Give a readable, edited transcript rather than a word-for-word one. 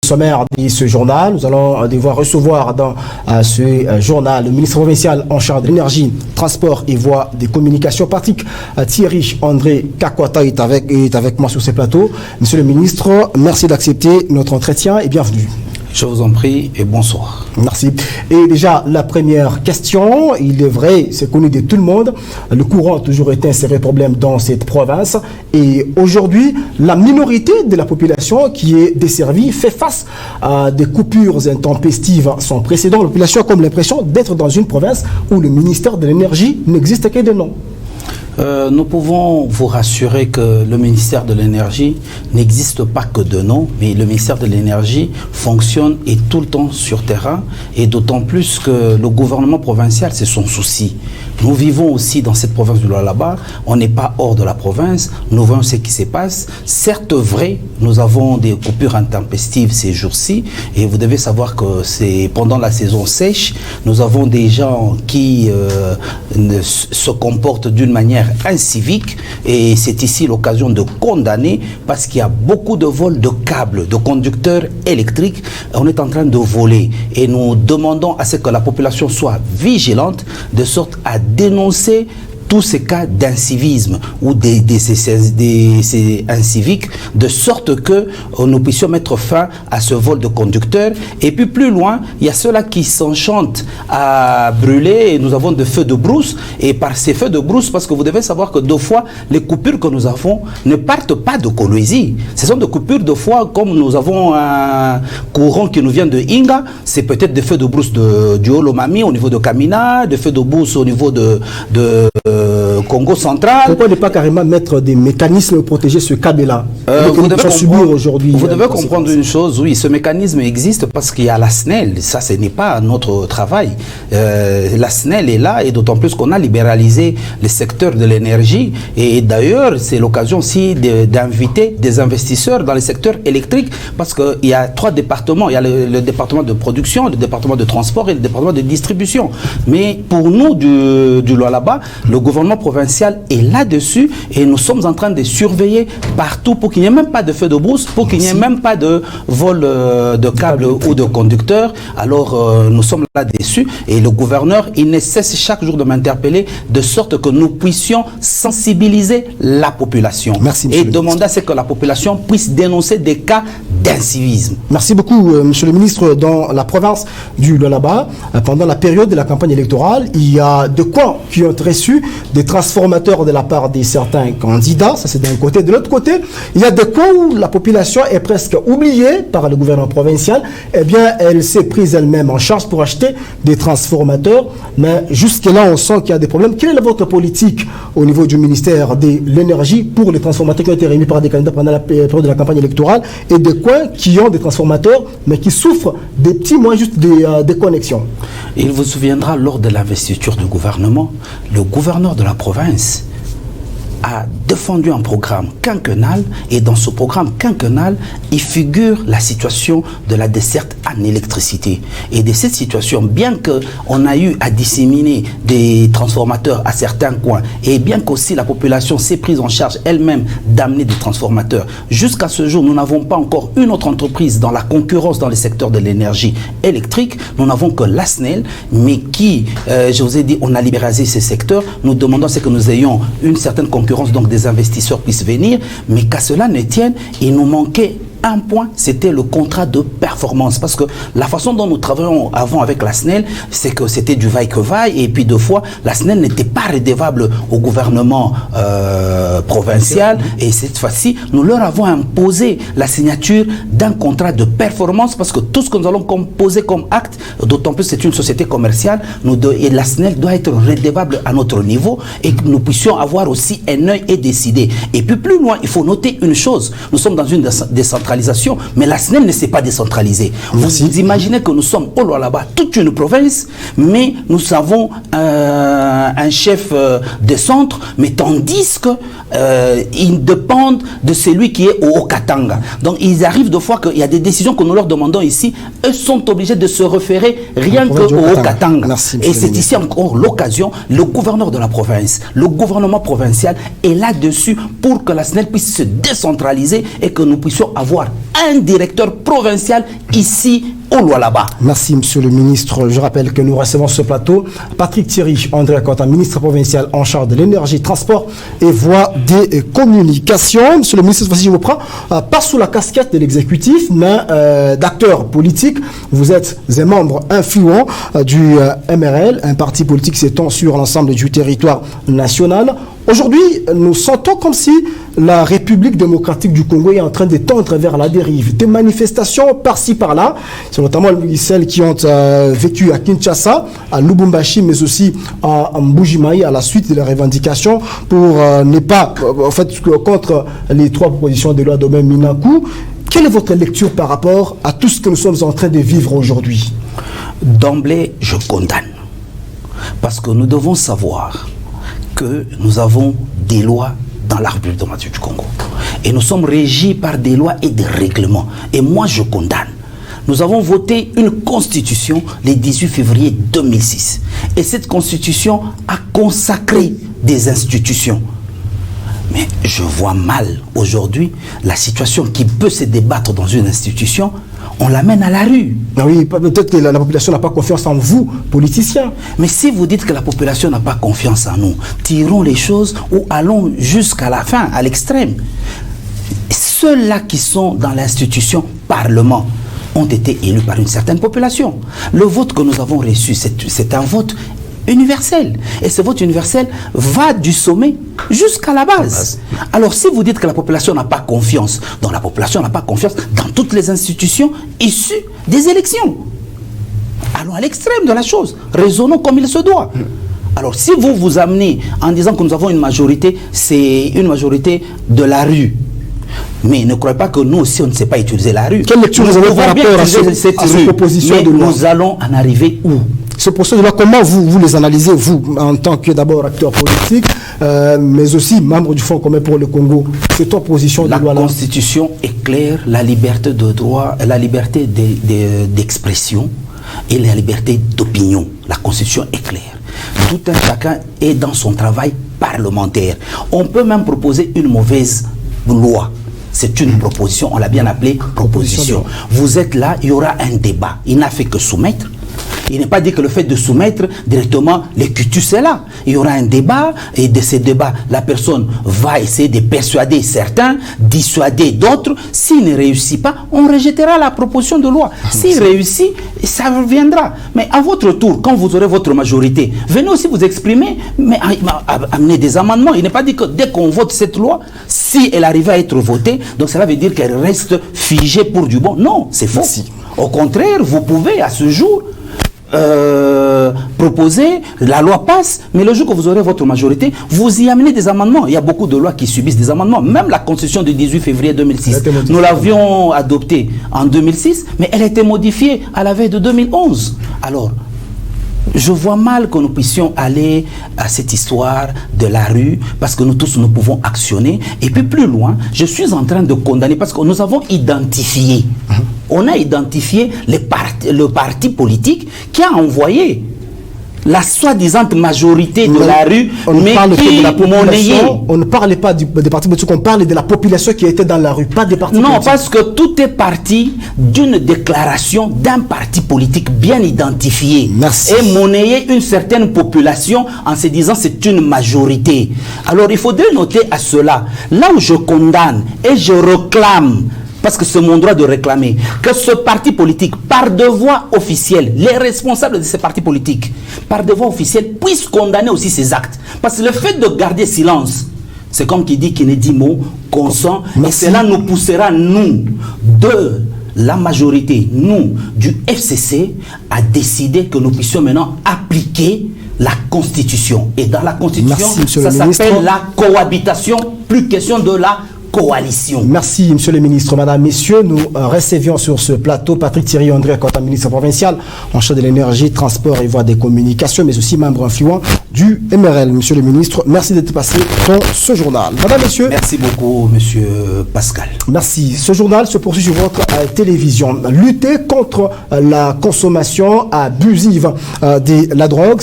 sommaire de ce journal, nous allons devoir recevoir dans ce journal le ministre provincial en charge de l'énergie, transport et voies de communication, Patrick Thierry André Kakwata est avec moi sur ce plateau. Monsieur le ministre, merci d'accepter notre entretien et bienvenue. Je vous en prie et bonsoir. Merci. Et déjà, la première question, il est vrai, c'est connu de tout le monde, le courant a toujours été un sérieux problème dans cette province. Et aujourd'hui, la minorité de la population qui est desservie fait face à des coupures intempestives sans précédent. La population a comme l'impression d'être dans une province où le ministère de l'énergie n'existe que de nom. Nous pouvons vous rassurer que le ministère de l'énergie n'existe pas que de nom, mais le ministère de l'énergie fonctionne et tout le temps sur terrain, et d'autant plus que le gouvernement provincial, c'est son souci. Nous vivons aussi dans cette province du Lualaba, on n'est pas hors de la province, nous voyons ce qui se passe. Certes vrai, nous avons des coupures intempestives ces jours-ci, et vous devez savoir que c'est pendant la saison sèche, nous avons des gens qui se comportent d'une manière incivique, et c'est ici l'occasion de condamner parce qu'il y a beaucoup de vols de câbles, de conducteurs électriques. On est en train de voler et nous demandons à ce que la population soit vigilante de sorte à dénoncer tous ces cas d'incivisme ou des inciviques, de sorte que nous puissions mettre fin à ce vol de conducteurs. Et puis plus loin, il y a ceux-là qui s'enchantent à brûler, et nous avons des feux de brousse, et par ces feux de brousse, parce que vous devez savoir que deux fois, les coupures que nous avons ne partent pas de Kolwezi. Ce sont des coupures de fois, comme nous avons un courant qui nous vient de Inga, c'est peut-être des feux de brousse du Holomami au niveau de Kamina, des feux de brousse au niveau de Congo central. Pourquoi ne pas carrément mettre des mécanismes pour protéger ce câble-là vous devez comprendre une chose, oui, ce mécanisme existe parce qu'il y a la SNEL, ça ce n'est pas notre travail. La SNEL est là, et d'autant plus qu'on a libéralisé le secteur de l'énergie, et d'ailleurs c'est l'occasion aussi d'inviter des investisseurs dans le secteur électrique, parce qu'il y a trois départements, il y a le département de production, le département de transport et le département de distribution. Mais pour nous du Lualaba, le gouvernement provincial est là-dessus, et nous sommes en train de surveiller partout pour qu'il n'y ait même pas de feu de brousse, pour qu'il n'y ait même pas de vol de câbles ou de conducteurs. Alors nous sommes là-dessus, et le gouverneur, il ne cesse chaque jour de m'interpeller de sorte que nous puissions sensibiliser la population. Merci, et demander à ce que la population puisse dénoncer des cas d'incivisme. Merci beaucoup, monsieur le ministre. Dans la province du Lualaba, pendant la période de la campagne électorale, il y a de quoi qui ont reçu des transformateurs de la part de certains candidats, ça c'est d'un côté. De l'autre côté, il y a des cas où la population est presque oubliée par le gouvernement provincial. Eh bien, elle s'est prise elle-même en charge pour acheter des transformateurs, mais jusque-là, on sent qu'il y a des problèmes. Quelle est votre politique au niveau du ministère de l'énergie pour les transformateurs qui ont été réunis par des candidats pendant la période de la campagne électorale, et des coins qui ont des transformateurs, mais qui souffrent des petits moyens, juste des connexions? Il vous souviendra, lors de l'investiture du gouvernement, le gouverneur de la province a défendu un programme quinquennal, et dans ce programme quinquennal, il figure la situation de la desserte en électricité. Et de cette situation, bien qu'on a eu à disséminer des transformateurs à certains coins, et bien qu'aussi la population s'est prise en charge elle-même d'amener des transformateurs, jusqu'à ce jour, nous n'avons pas encore une autre entreprise dans la concurrence dans le secteur de l'énergie électrique. Nous n'avons que la SNEL, mais qui, je vous ai dit, on a libéralisé ces secteurs. Nous demandons que nous ayons une certaine concurrence, donc des investisseurs puissent venir, mais qu'à cela ne tienne, il nous manquait un point, c'était le contrat de performance. Parce que la façon dont nous travaillons avant avec la SNEL, c'est que c'était du vaille-que-vaille, et puis deux fois, la SNEL n'était pas redevable au gouvernement provincial, et cette fois-ci, nous leur avons imposé la signature d'un contrat de performance, parce que tout ce que nous allons poser comme acte, d'autant plus c'est une société commerciale, et la SNEL doit être redevable à notre niveau, et que nous puissions avoir aussi un œil et décider. Et puis plus loin, il faut noter une chose, nous sommes dans une décentralisation, mais la SNEL ne s'est pas décentralisée. Vous imaginez que nous sommes au Lualaba, toute une province, mais nous avons un chef de centre, mais tandis que ils dépendent de celui qui est au Haut-Katanga. Donc ils arrivent de fois qu'il y a des décisions que nous leur demandons ici, eux sont obligés de se référer rien qu'au Haut-Katanga. Et c'est ici encore l'occasion, le gouverneur de la province, le gouvernement provincial est là-dessus pour que la SNEL puisse se décentraliser et que nous puissions avoir avoir un directeur provincial ici au Lualaba. Merci, monsieur le ministre. Je rappelle que nous recevons sur ce plateau Patrick Thierry André Kota, ministre provincial en charge de l'énergie, transport et voies des communications. Monsieur le ministre, cette fois-ci, je vous prends pas sous la casquette de l'exécutif, mais d'acteur politique. Vous êtes un membre influent du MRL, un parti politique qui s'étend sur l'ensemble du territoire national. Aujourd'hui, nous sentons comme si la République démocratique du Congo est en train de tendre vers la dérive. Des manifestations par-ci, par-là, c'est notamment celles qui ont vécu à Kinshasa, à Lubumbashi, mais aussi à Mbujimayi, à la suite de la revendication pour ne pas, en fait, contre les 3 propositions de loi d'Oben Minakou. Quelle est votre lecture par rapport à tout ce que nous sommes en train de vivre aujourd'hui? D'emblée, je condamne. Parce que nous devons savoir que nous avons des lois dans la République démocratique du Congo. Et nous sommes régis par des lois et des règlements. Et moi, je condamne. Nous avons voté une constitution le 18 février 2006. Et cette constitution a consacré des institutions. Mais je vois mal aujourd'hui la situation qui peut se débattre dans une institution. On l'amène à la rue. Oui, peut-être que la population n'a pas confiance en vous, politiciens. Mais si vous dites que la population n'a pas confiance en nous, tirons les choses ou allons jusqu'à la fin, à l'extrême. Ceux-là qui sont dans l'institution Parlement ont été élus par une certaine population. Le vote que nous avons reçu, c'est un vote universel. Et ce vote universel va du sommet jusqu'à la base. Alors si vous dites que la population n'a pas confiance, donc la population n'a pas confiance dans toutes les institutions issues des élections. Allons à l'extrême de la chose. Raisonnons comme il se doit. Alors si vous vous amenez en disant que nous avons une majorité, c'est une majorité de la rue. Mais ne croyez pas que nous aussi on ne sait pas utiliser la rue. Quelle lecture vous avez par rapport à cette proposition de loi? Nous allons en arriver où? Ce processus de loi, comment vous les analysez, vous, en tant que d'abord acteur politique, mais aussi membre du Fonds commun pour le Congo? C'est ton position de loi là? La Constitution est claire, la liberté de droit, la liberté d'expression et la liberté d'opinion. La Constitution est claire. Tout un chacun est dans son travail parlementaire. On peut même proposer une mauvaise loi. C'est une proposition, on l'a bien appelée proposition. Vous êtes là, il y aura un débat. Il n'a fait que soumettre. Il n'est pas dit que le fait de soumettre directement les cutus est là. Il y aura un débat et de ces débats, la personne va essayer de persuader certains, dissuader d'autres. S'il ne réussit pas, on rejettera la proposition de loi. S'il réussit, ça reviendra. Mais à votre tour, quand vous aurez votre majorité, venez aussi vous exprimer, mais amener des amendements. Il n'est pas dit que dès qu'on vote cette loi, si elle arrive à être votée, donc cela veut dire qu'elle reste figée pour du bon. Non, c'est faux. Merci. Au contraire, vous pouvez à ce jour proposer, la loi passe, mais le jour que vous aurez votre majorité, vous y amenez des amendements. Il y a beaucoup de lois qui subissent des amendements. Même la Constitution du 18 février 2006, nous l'avions adoptée en 2006, mais elle a été modifiée à la veille de 2011. Alors, je vois mal que nous puissions aller à cette histoire de la rue, parce que nous tous, nous pouvons actionner. Et puis plus loin, je suis en train de condamner, parce que nous avons identifié, on a identifié le parti politique qui a envoyé la soi-disant majorité de la rue, mais qui monnayait. On ne parle pas des partis politiques, on parle de la population qui était dans la rue, pas des partis politiques. Non, parce que tout est parti d'une déclaration d'un parti politique bien identifié. Merci. Et monnayer une certaine population en se disant c'est une majorité. Alors il faudrait noter à cela, là où je condamne et je réclame, parce que c'est mon droit de réclamer, que ce parti politique, par devoir officiel, les responsables de ces partis politiques, par devoir officiel, puissent condamner aussi ces actes. Parce que le fait de garder silence, c'est comme qui dit qu'il ne dit mot, consent, et cela nous poussera, nous, de la majorité, nous, du FCC, à décider que nous puissions maintenant appliquer la Constitution. Et dans la Constitution, ça s'appelle la cohabitation, plus question de la coalition. Merci, monsieur le ministre. Madame, messieurs, nous recevions sur ce plateau Patrick Thierry André Kota, ministre provincial en charge de l'énergie, transport et voies des communications, mais aussi membre influent du MRL. Monsieur le ministre, merci d'être passé dans ce journal. Madame, messieurs. Merci beaucoup, monsieur Pascal. Merci. Ce journal se poursuit sur votre télévision. Lutter contre la consommation abusive de la drogue.